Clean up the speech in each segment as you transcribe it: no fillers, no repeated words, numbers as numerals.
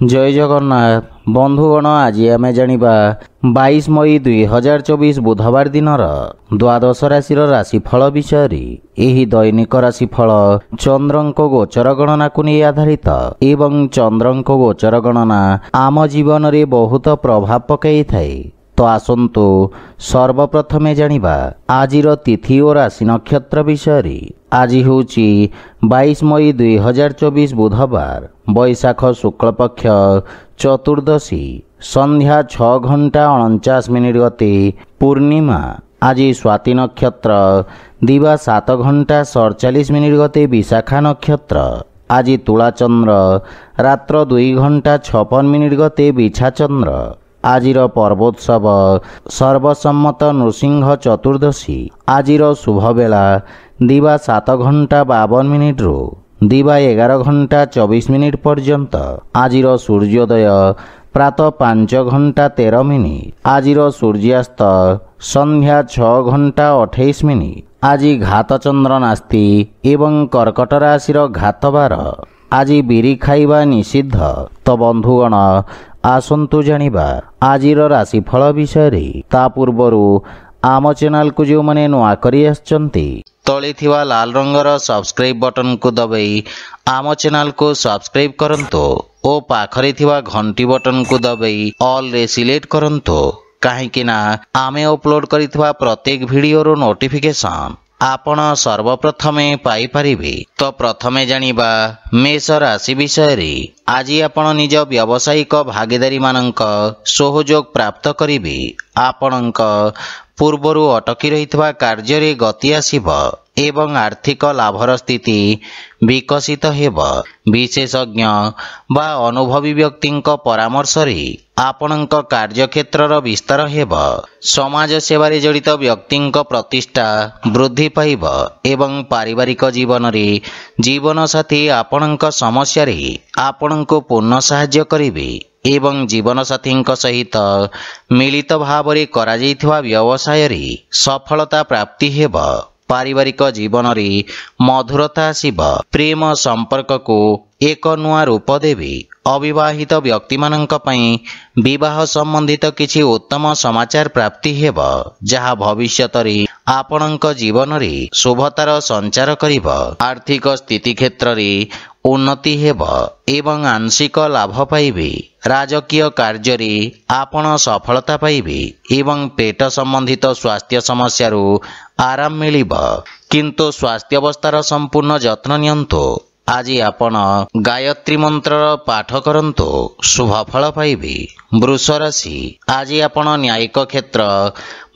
जय जगन्नाथ बंधुगण आज आम जानिबा 22 मई 2024 बुधवार दिन द्वादश राशि राशिफल विषय। एही दैनिक राशिफल चंद्रंक गोचर गणना को नहीं आधारित एवं चंद्रंक गोचर गणना आम जीवन में बहुत प्रभाव पकई थाए। तो आसंतु सर्वप्रथमे जानिबा आजिर तिथि और राशि नक्षत्र विषय। आज होची 22 मई 2024 बुधवार बैशाख शुक्ल पक्ष चतुर्दशी संध्या 6:49 गते पूर्णिमा। आज स्वाति नक्षत्र दिवा 7:47 गते विशाखा नक्षत्र। आज तुला चंद्र रात्र 2:56 गते बिछा चंद्र। आजिर पर्वोत्सव सर्वसम्मत नृसिंह चतुर्दशी। आजिर शुभ बेला दिवा 7:52 रु दिवा 11:24 पर्यंत। आजिर सूर्योदय प्रातः 5:13। आजिर सूर्यास्त संध्या 6:28। आज घात चंद्र नास्ति एवं कर्कट राशि घात बार। आज बिरी खाइबा निषिद्ध। तो बंधुगण आसंतु जानिबा आजिर राशिफल विषय। ता पूर्वरु आम चैनल को जो माने नुआ करी आछंती तले थिवा लाल रंगर सब्सक्राइब बटन को दबाई आम चैनल को सब्सक्राइब करंतो ओ पाखरे थिवा घंटी बटन को दबाई ऑल रे सिलेक्ट करंतो। काहेकि ना आमे अपलोड करिथिवा प्रत्येक वीडियो रो नोटिफिकेशन आपण सर्वप्रथमे पाई परिबे। तो प्रथमे जानिबा मेष राशि विषय। आज आपण निज व्यावसायिक भागीदारी मानक सहयोग प्राप्त करिबे। आपणक पूर्वरु अटकी रहितवा कार्य रे गति आसीब एवं आर्थिक लाभर स्थिति विकसित हेब। विशेषज्ञ बा अनुभवी व्यक्तिंक परामर्श रे आपणक कार्यक्षेत्र विस्तार हेब। समाज सेवारे जड़ित व्यक्तिंक प्रतिष्ठा वृद्धि पाइब एवं पारिवारिक जीवन रे जीवन साथी आपणक समस्या रे आपणको पूर्ण सहाय्य करिवे एवं जीवन साथी सहित मिलित भाव रे करा जाइथिवा व्यवसाय रे सफलता प्राप्ति हेब। पारिवारिक जीवन रे मधुरता आसीब। प्रेम संपर्क को एक नुआ रूप देवी। अविवाहित व्यक्ति मानक पई विवाह संबंधित किछि उत्तम समाचार प्राप्ति हेब जहा भविष्यत रे आपणक जीवन रे शुभतार संचार करिब। आर्थिक स्थिति क्षेत्र रे उन्नति हेब एवं आंशिक लाभ पाइबे। राजकीय कार्य रे आपण सफलता पाइबे एवं पेट संबंधित स्वास्थ्य समस्या रो आराम मिलिब। किंतु स्वास्थ्य अवस्थार संपूर्ण जत्न नियंतु। आज आपण गायत्री मंत्र पाठ करंतु शुभ फल पाइबे। वृष राशि। आज आपण न्यायिक क्षेत्र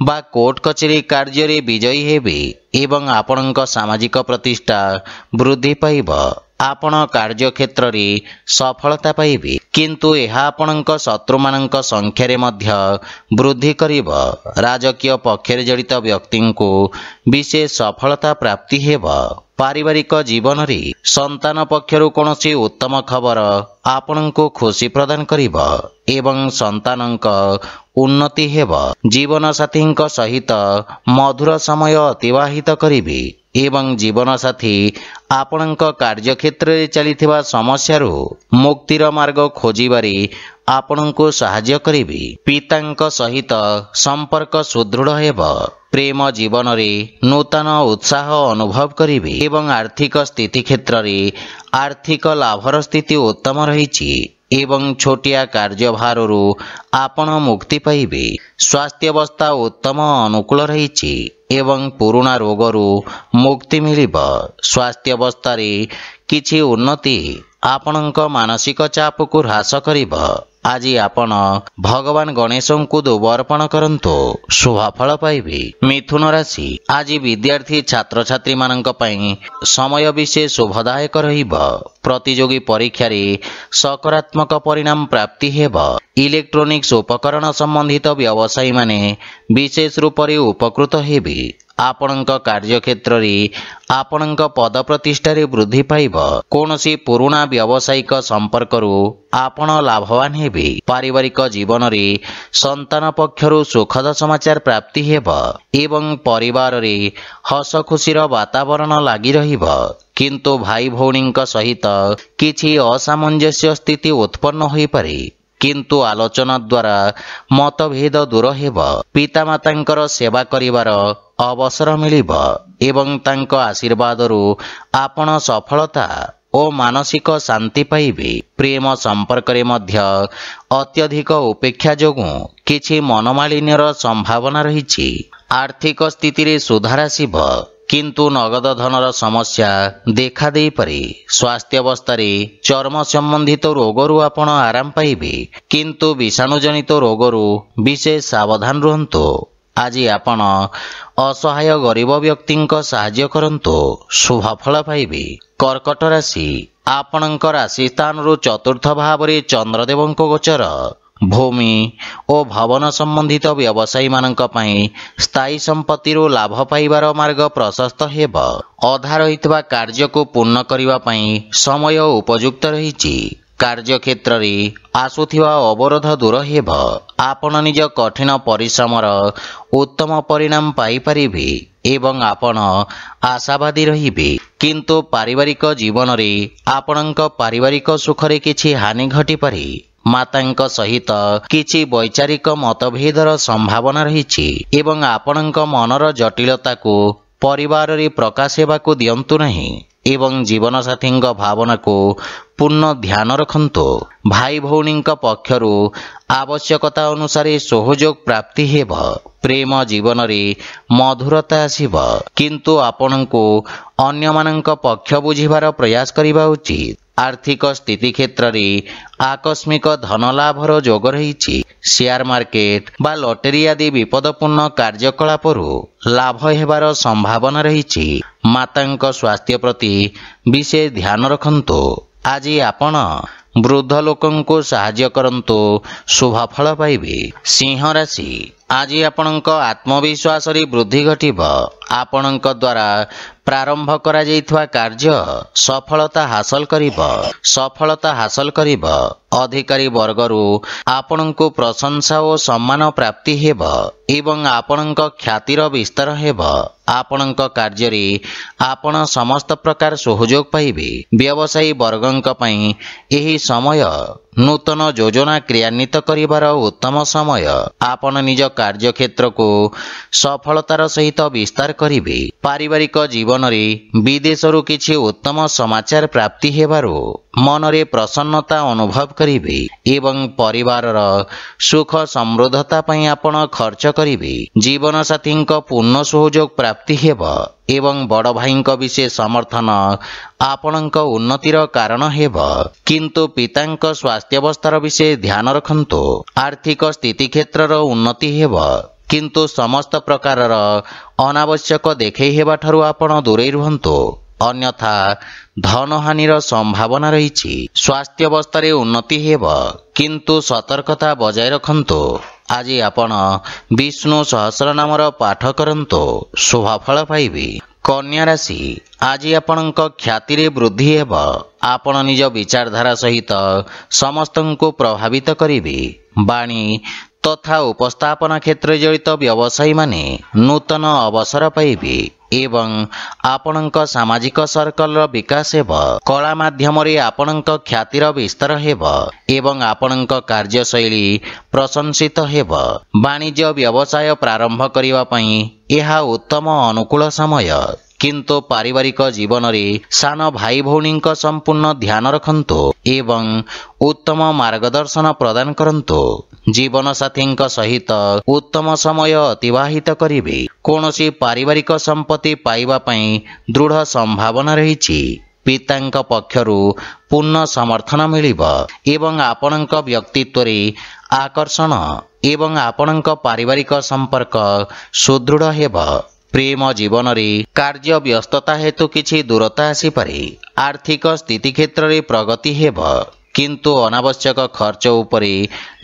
बा कोर्ट कचेरी कार्य रे विजयी हेबे एवं आपणक सामाजिक प्रतिष्ठा वृद्धि पाइब। आपण कार्य क्षेत्र रे सफलता पाइबे किंतु यह आपणक शत्रु मानक संख्या रे मध्य वृद्धि करिब। राजकीय पक्षरे जड़ित व्यक्ति को विशेष सफलता प्राप्ति हेब। पारिवारिक जीवन रे संतान पक्षरु कोनोसी उत्तम खबर आपणको खुशी प्रदान करिब एवं संतानक उन्नति हेब। जीवन साथी सहित मधुर समय अतिवाहित करिबे एवं जीवन साथी आपणक कार्यक्षेत्र रे चलिथिबा समस्यारू मुक्तिर मार्ग खोजिबारे आपणको सहाय्य करिबे। पितांक सहित संपर्क सुदृढ़ हेब। प्रेम जीवन रे नूतन उत्साह अनुभव करिबे एवं आर्थिक स्थिति क्षेत्र रे आर्थिक लाभर स्थिति उत्तम रहिछि एवं छोटिया कार्यभाररू आपण मुक्ति पाइबे। स्वास्थ्य अवस्था उत्तम अनुकूल रहिछि एवं पुराना रोगरू मुक्ति मिलिब। स्वास्थ्य अवस्था रे किछि उन्नति आपणक मानसिक चाप को ह्रास करिब। आज आपण भगवान गणेश को दुबर्पण करंतु शुभ फल पाइबे। मिथुन राशि। आज विद्यार्थी छात्र छात्री मानक पई समय विशेष शुभदायक रहिब। प्रतियोगी परीक्षा रे सकारात्मक परिणाम प्राप्ति हेब। इलेक्ट्रोनिक्स उपकरण संबंधित व्यवसायी माने विशेष रूप से उपकृत हेबे। ଆପଣଙ୍କ କାର୍ଯ୍ୟକ୍ଷେତ୍ରରେ ଆପଣଙ୍କ ପଦ ପ୍ରତିଷ୍ଠାରେ ବୃଦ୍ଧି ପାଇବ। କୌଣସି ପୁରୁଣା ବ୍ୟବସାୟିକ ସମ୍ପର୍କରୁ ଆପଣ ଲାଭବାନ ହେବେ। ପାରିବାରିକ ଜୀବନରେ ସନ୍ତାନ ପକ୍ଷରୁ ସୁଖଦ ସମାଚାର ପ୍ରାପ୍ତି ହେବ ଏବଂ ପରିବାରରେ ହସ ଖୁସିର ବାତାବରଣ ଲାଗି ରହିବ। କିନ୍ତୁ ଭାଇ ଭଉଣୀଙ୍କ ସହିତ କିଛି ଅସାମଞ୍ଜସ୍ୟ ସ୍ଥିତି ଉତ୍ପନ୍ନ ହୋଇପାରେ। କିନ୍ତୁ ଆଲୋଚନା ଦ୍ୱାରା ମତଭେଦ ଦୂର ହେବ। ପିତାମାତାଙ୍କର ସେବା କରିବାର ଅବସର ମିଳିବ ଏବଂ ତାଙ୍କ ଆଶୀର୍ବାଦରୁ ଆପଣ ସଫଳତା ଓ ମାନସିକ ଶାନ୍ତି ପାଇବେ। ପ୍ରେମ ସମ୍ପର୍କରେ ମଧ୍ୟ ଅତ୍ୟଧିକ ଉପେକ୍ଷା ଯୋଗୁଁ କିଛି ମନୋମାଳିନ୍ୟର ସମ୍ଭାବନା ରହିଛି। ଆର୍ଥିକ ସ୍ଥିତିରେ ସୁଧାର ଆସିବ, କିନ୍ତୁ ନଗଦ ଧନର ସମସ୍ୟା ଦେଖା ଦେଇପାରେ। ସ୍ୱାସ୍ଥ୍ୟାବସ୍ଥାରେ ଚର୍ମ ସମ୍ବନ୍ଧିତ ରୋଗରୁ ଆପଣ ଆରାମ ପାଇବେ, କିନ୍ତୁ ବିଷାଣୁଜନିତ ରୋଗରୁ ବିଶେଷ ସାବଧାନ ରୁହନ୍ତୁ। ଆଜି ଆପଣ ଅସହାୟ ଗରିବ ବ୍ୟକ୍ତିଙ୍କ ସାହାଯ୍ୟ କରନ୍ତୁ, ଶୁଭଫଳ ପାଇବେ। କର୍କଟ ରାଶି, ଆପଣଙ୍କ ରାଶି ସ୍ଥାନରୁ ଚତୁର୍ଥ ଭାବରେ ଚନ୍ଦ୍ରଦେବଙ୍କ ଗୋଚର। ଭୂମି ଓ ଭବନ ସମ୍ବନ୍ଧିତ ବ୍ୟବସାୟୀମାନଙ୍କ ପାଇଁ ସ୍ଥାୟୀ ସମ୍ପତ୍ତିରୁ ଲାଭ ପାଇବାର ମାର୍ଗ ପ୍ରଶସ୍ତ ହେବ। ଅଧା ରହିଥିବା କାର୍ଯ୍ୟକୁ ପୂର୍ଣ୍ଣ କରିବା ପାଇଁ ସମୟ ଉପଯୁକ୍ତ ରହିଛି। କାର୍ଯ୍ୟକ୍ଷେତ୍ରରେ ଆସୁଥିବା ଅବରୋଧ ଦୂର ହେବ। ଆପଣ ନିଜ କଠିନ ପରିଶ୍ରମର ଉତ୍ତମ ପରିଣାମ ପାଇପାରିବେ ଏବଂ ଆପଣ ଆଶାବାଦୀ ରହିବେ। କିନ୍ତୁ ପାରିବାରିକ ଜୀବନରେ ଆପଣଙ୍କ ପାରିବାରିକ ସୁଖରେ କିଛି ହାନି ଘଟିପାରେ। ମାତାଙ୍କ ସହିତ କିଛି ବୈଚାରିକ ମତଭେଦର ସମ୍ଭାବନା ରହିଛି ଏବଂ ଆପଣଙ୍କ ମନର ଜଟିଳତାକୁ ପରିବାରରେ ପ୍ରକାଶ ହେବାକୁ ଦିଅନ୍ତୁ ନାହିଁ ଏବଂ ଜୀବନସାଥୀଙ୍କ ଭାବନାକୁ ପୂର୍ଣ୍ଣ ଧ୍ୟାନ ରଖନ୍ତୁ। ଭାଇ ଭଉଣୀଙ୍କ ପକ୍ଷରୁ ଆବଶ୍ୟକତା ଅନୁସାରେ ସହଯୋଗ ପ୍ରାପ୍ତି ହେବ। ପ୍ରେମ ଜୀବନରେ ମଧୁରତା ଆସିବ, କିନ୍ତୁ ଆପଣଙ୍କୁ ଅନ୍ୟମାନଙ୍କ ପକ୍ଷ ବୁଝିବାର ପ୍ରୟାସ କରିବା ଉଚିତ। ଆର୍ଥିକ ସ୍ଥିତି କ୍ଷେତ୍ରରେ ଆକସ୍ମିକ ଧନ ଲାଭର ଯୋଗ ରହିଛି। ସେୟାର ମାର୍କେଟ ବା ଲଟେରୀ ଆଦି ବିପଦପୂର୍ଣ୍ଣ କାର୍ଯ୍ୟକଳାପରୁ ଲାଭ ହେବାର ସମ୍ଭାବନା ରହିଛି। ମାତାଙ୍କ ସ୍ୱାସ୍ଥ୍ୟ ପ୍ରତି ବିଶେଷ ଧ୍ୟାନ ରଖନ୍ତୁ। ଆଜି ଆପଣ ବୃଦ୍ଧ ଲୋକଙ୍କୁ ସାହାଯ୍ୟ କରନ୍ତୁ, ଶୁଭଫଳ ପାଇବେ। ସିଂହ ରାଶି, ଆଜି ଆପଣଙ୍କ ଆତ୍ମବିଶ୍ୱାସରେ ବୃଦ୍ଧି ଘଟିବ। ଆପଣଙ୍କ ଦ୍ୱାରା ପ୍ରାରମ୍ଭ କରାଯାଇଥିବା କାର୍ଯ୍ୟ ସଫଳତା ହାସଲ କରିବ। ଅଧିକାରୀ ବର୍ଗରୁ ଆପଣଙ୍କୁ ପ୍ରଶଂସା ଓ ସମ୍ମାନ ପ୍ରାପ୍ତି ହେବ ଏବଂ ଆପଣଙ୍କ ଖ୍ୟାତିର ବିସ୍ତାର ହେବ। ଆପଣଙ୍କ କାର୍ଯ୍ୟରେ ଆପଣ ସମସ୍ତ ପ୍ରକାର ସହଯୋଗ ପାଇବେ। ବ୍ୟବସାୟୀ ବର୍ଗଙ୍କ ପାଇଁ ଏହି ସମୟ ନୂତନ ଯୋଜନା କ୍ରିୟାନ୍ୱିତ କରିବାର ଉତ୍ତମ ସମୟ। ଆପଣ ନିଜ କାର୍ଯ୍ୟକ୍ଷେତ୍ରକୁ ସଫଳତାର ସହିତ ବିସ୍ତାର କରିବେ। ପାରିବାରିକ ଜୀବନରେ ବିଦେଶରୁ କିଛି ଉତ୍ତମ ସମାଚାର ପ୍ରାପ୍ତି ହେବାରୁ ମନରେ ପ୍ରସନ୍ନତା ଅନୁଭବ କରିବେ ଏବଂ ପରିବାରର ସୁଖ ସମୃଦ୍ଧତା ପାଇଁ ଆପଣ ଖର୍ଚ୍ଚ କରିବେ। ଜୀବନସାଥୀଙ୍କ ପୂର୍ଣ୍ଣ ସହଯୋଗ ପ୍ରାପ୍ତି ହେବ ଏବଂ ବଡ଼ ଭାଇଙ୍କ ବିଶେଷ ସମର୍ଥନ ଆପଣଙ୍କ ଉନ୍ନତିର କାରଣ ହେବ। କିନ୍ତୁ ପିତାଙ୍କ ସ୍ୱାସ୍ଥ୍ୟାବସ୍ଥାର ବିଶେଷ ଧ୍ୟାନ ରଖନ୍ତୁ। ଆର୍ଥିକ ସ୍ଥିତି କ୍ଷେତ୍ରର ଉନ୍ନତି ହେବ, କିନ୍ତୁ ସମସ୍ତ ପ୍ରକାରର ଅନାବଶ୍ୟକ ଦେଖେଇ ହେବାଠାରୁ ଆପଣ ଦୂରେଇ ରୁହନ୍ତୁ, ଅନ୍ୟଥା ଧନହାନିର ସମ୍ଭାବନା ରହିଛି। ସ୍ୱାସ୍ଥ୍ୟାବସ୍ଥାରେ ଉନ୍ନତି ହେବ, କିନ୍ତୁ ସତର୍କତା ବଜାୟ ରଖନ୍ତୁ। ଆଜି ଆପଣ ବିଷ୍ଣୁ ସହସ୍ରନାମର ପାଠ କରନ୍ତୁ, ଶୁଭଫଳ ପାଇବେ। କନ୍ୟା ରାଶି, ଆଜି ଆପଣଙ୍କ ଖ୍ୟାତିରେ ବୃଦ୍ଧି ହେବ। ଆପଣ ନିଜ ବିଚାରଧାରା ସହିତ ସମସ୍ତଙ୍କୁ ପ୍ରଭାବିତ କରିବେ। ବାଣୀ ତଥା ଉପସ୍ଥାପନା କ୍ଷେତ୍ରରେ ଜଡ଼ିତ ବ୍ୟବସାୟୀମାନେ ନୂତନ ଅବସର ପାଇବେ ଏବଂ ଆପଣଙ୍କ ସାମାଜିକ ସର୍କଲର ବିକାଶ ହେବ। କଳା ମାଧ୍ୟମରେ ଆପଣଙ୍କ ଖ୍ୟାତିର ବିସ୍ତାର ହେବ ଏବଂ ଆପଣଙ୍କ କାର୍ଯ୍ୟଶୈଳୀ ପ୍ରଶଂସିତ ହେବ। ବାଣିଜ୍ୟ ବ୍ୟବସାୟ ପ୍ରାରମ୍ଭ କରିବା ପାଇଁ ଏହା ଉତ୍ତମ ଅନୁକୂଳ ସମୟ, କିନ୍ତୁ ପାରିବାରିକ ଜୀବନରେ ସାନ ଭାଇ ଭଉଣୀଙ୍କ ସମ୍ପୂର୍ଣ୍ଣ ଧ୍ୟାନ ରଖନ୍ତୁ ଏବଂ ଉତ୍ତମ ମାର୍ଗଦର୍ଶନ ପ୍ରଦାନ କରନ୍ତୁ। ଜୀବନସାଥୀଙ୍କ ସହିତ ଉତ୍ତମ ସମୟ ଅତିବାହିତ କରିବେ। କୌଣସି ପାରିବାରିକ ସମ୍ପତ୍ତି ପାଇବା ପାଇଁ ଦୃଢ଼ ସମ୍ଭାବନା ରହିଛି। ପିତାଙ୍କ ପକ୍ଷରୁ ପୂର୍ଣ୍ଣ ସମର୍ଥନ ମିଳିବ ଏବଂ ଆପଣଙ୍କ ବ୍ୟକ୍ତିତ୍ୱରେ ଆକର୍ଷଣ ଏବଂ ଆପଣଙ୍କ ପାରିବାରିକ ସମ୍ପର୍କ ସୁଦୃଢ଼ ହେବ। ପ୍ରେମ ଜୀବନରେ କାର୍ଯ୍ୟ ବ୍ୟସ୍ତତା ହେତୁ କିଛି ଦୂରତା ଆସିପାରେ। ଆର୍ଥିକ ସ୍ଥିତି କ୍ଷେତ୍ରରେ ପ୍ରଗତି ହେବ, କିନ୍ତୁ ଅନାବଶ୍ୟକ ଖର୍ଚ୍ଚ ଉପରେ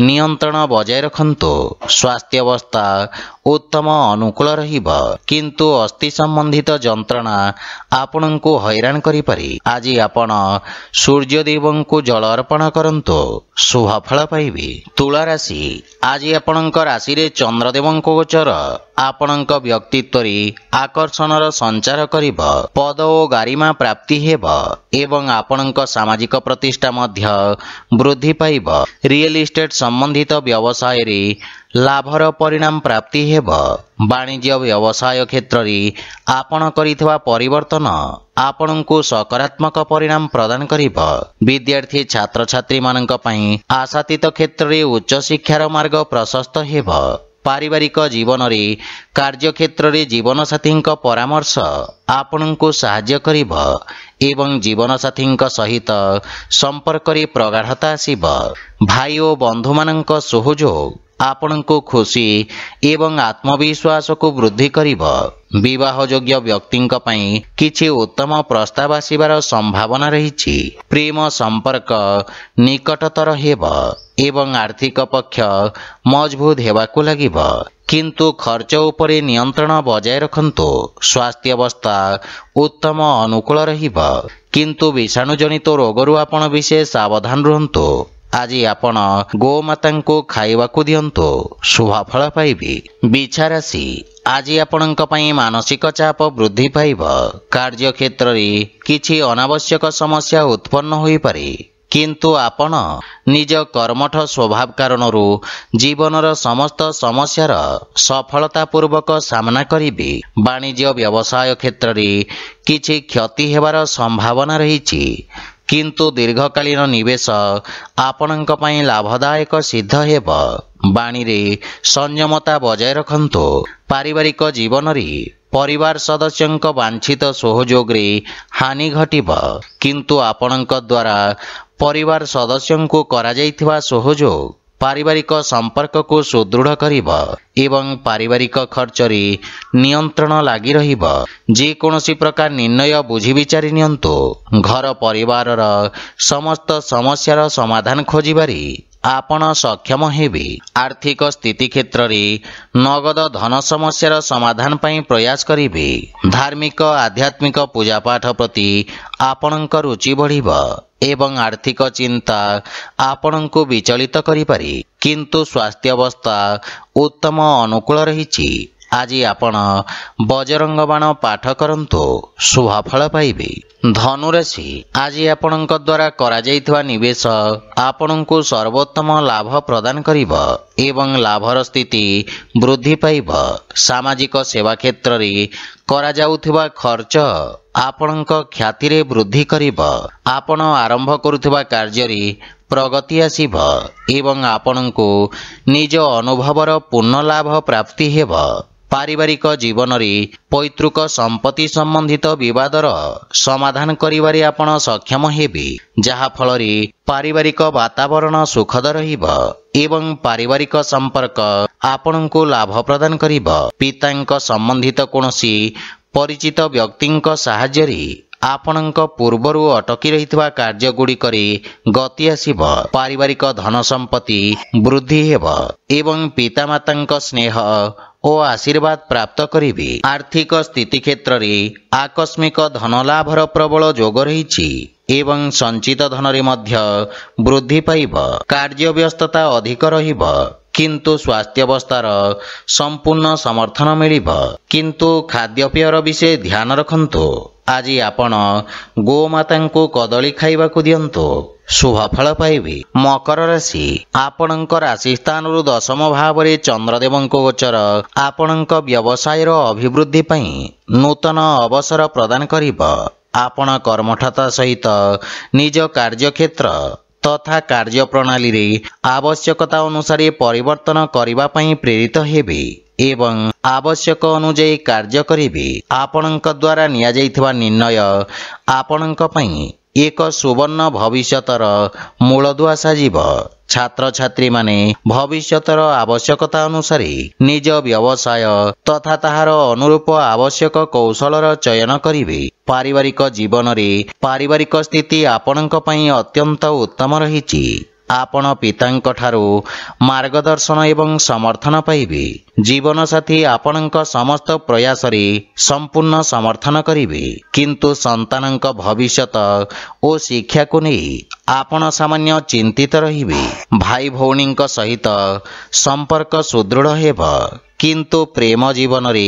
ନିୟନ୍ତ୍ରଣ ବଜାୟ ରଖନ୍ତୁ। ସ୍ୱାସ୍ଥ୍ୟାବସ୍ଥା उत्तम अनुकूल रहिब किंतु अस्थि संबंधित जंत्रणा आपणंकु हैरान करि पारि। आज आपण सूर्यदेव को जल अर्पण करंतु शुभ फल पाइबे। तुला राशि आज आपणंक राशि रे चंद्रदेव गोचर आपणंक व्यक्तित्व रे आकर्षणर संचार करिब। पद ओ गारिमा प्राप्ति हेब एवं आपणंक सामाजिक प्रतिष्ठा मध्य वृद्धि पाइब। रियल इस्टेट संबंधित व्यवसाय रे लाभर परिणाम प्राप्ति हेब। वाणिज्य व्यवसाय क्षेत्र रे आपण करितवा परिवर्तन आपणंकु सकारात्मक परिणाम प्रदान करिब। विद्यार्थी छात्र छात्री मानक पई आशातीत क्षेत्र रे उच्च शिक्षार मार्ग प्रशस्त हेब। पारिवारिक जीवन रे कार्य क्षेत्र रे जीवन साथी परामर्श आपणंकु सहाय्य करिब एवं जीवन साथी सहित संपर्क रे प्रगाढ़ता आसिब। भाई और बंधु मानक सहयोग आपणंकु खुशी एवं आत्मविश्वास को वृद्धि करिब। विवाह योग्य व्यक्तिंक पई किछि उत्तम प्रस्ताव आसिबार संभावना रहिछि। प्रेम संपर्क निकटतर हेब एवं आर्थिक पक्ष मजबूत हेबाकु लागिब किंतु खर्च उपरे नियंत्रण बजाय रखंतु। स्वास्थ्य अवस्था उत्तम अनुकूल रहिब किंतु विषाणु जनित रोगरु आपण विशेष सावधान रहंतु। आज आपण गोमाता को खाइबाकु दियंतु शुभ फल पाइबे। बिछा राशि आज आपणंक पई मानसिक चाप वृद्धि पाइब। कार्य क्षेत्र रे किछि अनावश्यक समस्या उत्पन्न होई पारे किंतु आपण निज कर्मठ स्वभाव कारणरू जीवनर समस्त समस्यार सफलता पूर्वक सामना करिबे। वाणिज्य व्यवसाय क्षेत्र रे किछि क्षति हेबार संभावना रहिछि किंतु दीर्घकालीन निवेश आपणंक पई लाभदायक सिद्ध हेब। बाणी रे संयमता बजाय रखंतु। पारिवारिक जीवन रे परिवार सदस्यंक वांछित सहयोग रे हानि घटिब किंतु आपणंक द्वारा परिवार सदस्यंकु करा जाइथिबा सहयोग पारिवारिक संपर्क को सुदृढ़ करिब एवं पारिवारिक खर्च रे नियंत्रण लागि रहिब। जे कोनोसी प्रकार निर्णय बुझी विचारि नियंतु। घर परिवारर समस्त समस्यार समाधान खोजिबारी आपण सक्षम हेबे। आर्थिक स्थिति क्षेत्र रे नगद धन समस्यार समाधान पई प्रयास करिबे। धार्मिक आध्यात्मिक पूजा पाठ प्रति आपणंक रुचि बढ़िब एवं आर्थिक चिंता आपणंकु विचलित करि पारि किंतु स्वास्थ्य अवस्था उत्तम अनुकूल रहिछि। आज आपण बजरंग बाण पाठ करंतु शुभ फल पाइबे। धनुराशि आज आपणंक द्वारा करा जाइथिबा निवेश आपणंकु सर्वोत्तम लाभ प्रदान करिब एवं लाभर स्थिति वृद्धि पाइब। सामाजिक सेवा क्षेत्र रे करा जाउथिबा खर्च आपणंक ख्याति रे वृद्धि करिब। आपण आरंभ करुथिबा कार्य रे प्रगति आसिब एवं आपणंकु निज अनुभवर पूर्ण लाभ प्राप्ति हेब। पारिवारिक जीवन रे पैतृक संपत्ति संबंधित विवादर समाधान करिवारे आपण सक्षम हेबे जहा फल रे पारिवारिक वातावरण सुखद रहिब एवं पारिवारिक संपर्क आपणंकु लाभ प्रदान करिब। पितांक संबंधित कोनोसी परिचित व्यक्तिंक सहाय्य रे आपणंक पूर्वरु अटकी रहितवा कार्य गुड़िकरे गति आसिब। पारिवारिक धन संपत्ति वृद्धि हेब एवं पितामातांक स्नेह ओ आशीर्वाद प्राप्त करिबे। आर्थिक स्थिति क्षेत्र रे आकस्मिक धन लाभर प्रबल जोग रहिछि एवं संचित धन रे मध्य वृद्धि पाइब। कार्य व्यस्तता अधिक रहिब किंतु स्वास्थ्य अवस्थार संपूर्ण समर्थन मिलिब किंतु खाद्यपेयर विषय ध्यान रखंतु। आज आपण गोमातांको कदली खाइबाकु दियंतु शुभ फल पाइबे। मकर राशि आपणंक राशि स्थानरु दशम भाव रे चंद्रदेवंको गोचर आपणंक व्यवसायर अभिवृद्धि पई नूतन अवसर प्रदान करिब। आपण कर्मठता सहित निज कार्यक्षेत्र तथा कार्य प्रणाली रे आवश्यकता अनुसार परिवर्तन करिबा पई प्रेरित हेबे एवं आवश्यक अनुଯାୟୀ कार्य करिबे। आपणंक द्वारा निया जाइथिबा निर्णय आपणंक पई एक सुवर्ण भविष्यतर मूलदुआ साजिब। छात्र छात्री माने भविष्यतर आवश्यकता अनुसार निज व्यवसाय तथा ताहार अनुरूप आवश्यक कौशलर चयन करिबे। पारिवारिक जीवन रे पारिवारिक स्थिति आपणंक पई अत्यंत उत्तम रहिछि। आपण पितांक ठारू मार्गदर्शन एवं समर्थन पाइबे। जीवनसाथी आपणक समस्त प्रयास रे संपूर्ण समर्थन करिवे, किंतु संतानक भविष्यत ओ शिक्षा को नहीं आपण सामान्य चिंतित रहिबे। भाई भौणींक सहित संपर्क सुदृढ़ हेब, किंतु प्रेम जीवन रे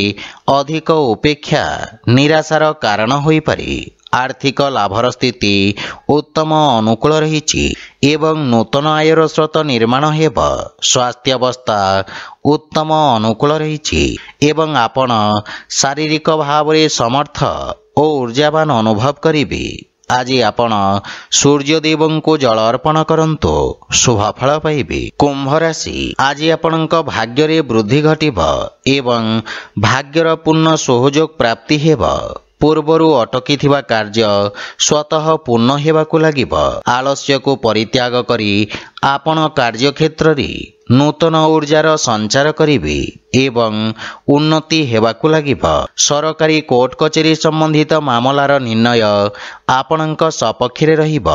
अधिक उपेक्षा निराशार कारण होई पारे। आर्थिक लाभर स्थिति उत्तम अनुकूल रही एवं नूतन आयर स्रोत निर्माण हेब। स्वास्थ्य अवस्था उत्तम अनुकूल रही एवं आपण शारीरिक भाव रे समर्थ और ऊर्जावान अनुभव करिवे। आज आपण सूर्यदेव को जल अर्पण करंतु शुभ फल पाइबे। कुंभ राशि, आज आपणक भाग्य रे वृद्धि घटिब एवं भाग्यर पूर्ण सहयोग प्राप्ति हेब। पूर्वरु अटकी थिबा कार्य स्वतः पूर्ण हेबाकु लागिब। आलस्य को परित्याग करी आपण कार्य क्षेत्र रे नूतन ऊर्जार संचार करिवे एवं उन्नति हेबाकु लागिब। सरकारी कोर्ट कचेरी संबंधित मामलार निर्णय आपणक सपक्ष रे रहिब।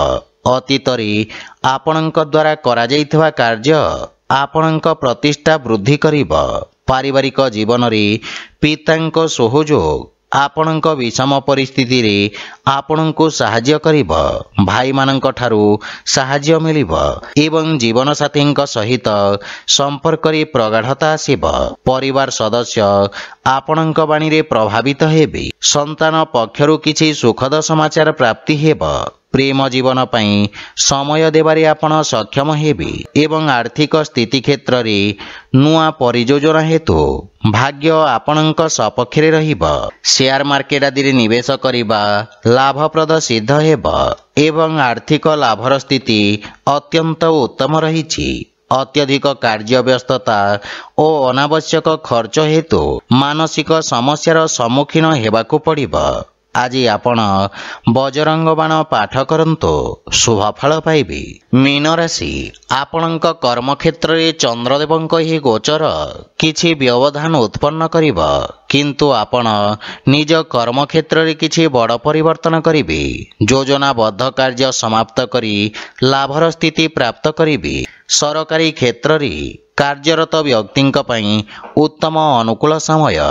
अतीत रे आपणक द्वारा करा जाइथिबा कार्य आपणक प्रतिष्ठा वृद्धि करिब। पारिवारिक जीवन रे पितांक सहयोग आपणक विषम परिस्थिति रे आपणको साहाय्य करिब। भाई मानक ठारू साहाय्य मिलिब एवं जीवन साथींक सहित संपर्क रे प्रगाढ़ता आसिब। परिवार सदस्य आपणक बाणी रे प्रभावित हेबे। संतान पक्षरु किछि सुखद समाचार प्राप्ति हेब। प्रेम जीवन पई समय देबारे आपण सक्षम हेबे एवं आर्थिक स्थिति क्षेत्र रे नुआ परियोजना हेतु भाग्य आपणक सपक्ष रे रहिब। शेयर मार्केट आदि रे निवेश करिबा लाभप्रद सिद्ध हेब एवं आर्थिक लाभर स्थिति अत्यंत उत्तम रहिछि। अत्यधिक कार्य व्यस्तता और अनावश्यक खर्च हेतु मानसिक समस्यार सम्मुखीन हेबाकु पड़िब। आज आपण बजरंग बाण पाठ करंतु शुभ फल पाइबे। मीन राशि, आपणक कर्म क्षेत्र रे चंद्रदेवंक ही गोचर किछि व्यवधान उत्पन्न करिब, किंतु आपण निज कर्म क्षेत्र रे किछि बड़ परिवर्तन करिवे। योजनाबद्ध कार्य समाप्त करी लाभर स्थिति प्राप्त करिवे। सरकारी क्षेत्र रे कार्यरत व्यक्तिंक पई उत्तम अनुकूल समय।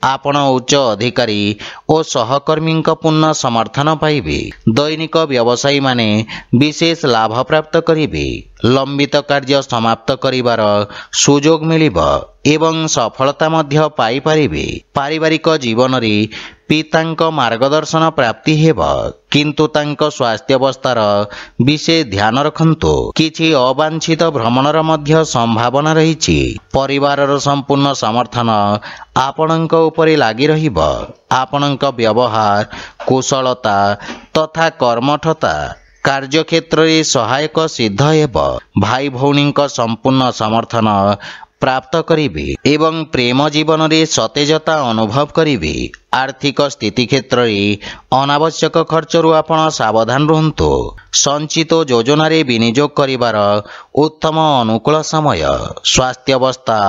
आपण उच्च अधिकारी और सहकर्मी पूर्ण समर्थन पाइबे। दैनिक व्यवसायी माने विशेष लाभ प्राप्त करिवे। लंबित कार्य समाप्त करिवार सुजोग मिलिब एवं सफलता मध्य पाई पारिबे। पारिवारिक जीवन रे पितांक मार्गदर्शन प्राप्ति हेब, किंतु तांक स्वास्थ्य अवस्थार विशेष ध्यान रखंतु। किछि अवांछित भ्रमणर मध्य संभावना रहिछि। परिवारर संपूर्ण समर्थन आपणक उपरे लागि रहिब। आपणक व्यवहार कुशलता तथा कर्मठता कार्यक्षेत्र रे सहायक सिद्ध हेब। भाई भौणींक संपूर्ण समर्थन प्राप्त करिवे एवं प्रेम जीवन रे सतेजता अनुभव करिवे। आर्थिक स्थिति क्षेत्र रे अनावश्यक खर्चरु आपण सावधान रहंतु। संचित योजना रे विनियोग करिवार उत्तम अनुकूल समय। स्वास्थ्य अवस्था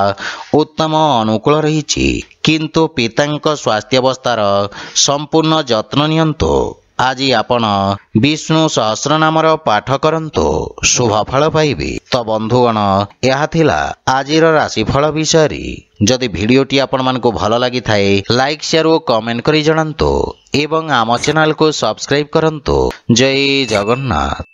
उत्तम अनुकूल रहिछि, किंतु पितांक स्वास्थ्य अवस्थार संपूर्ण जत्न नियंतु। आज आपण विष्णु सहस्रनामर पाठ करंतु शुभ फल पाइबे। तो बंधुगण, यह थिला आजिर राशिफल विषय। जदि भिडियोटी आपण मानकु भल लागि थाए लाइक शेयर और कमेंट करी जणांतु एवं आम चैनल को सब्सक्राइब करंतु। जय जगन्नाथ।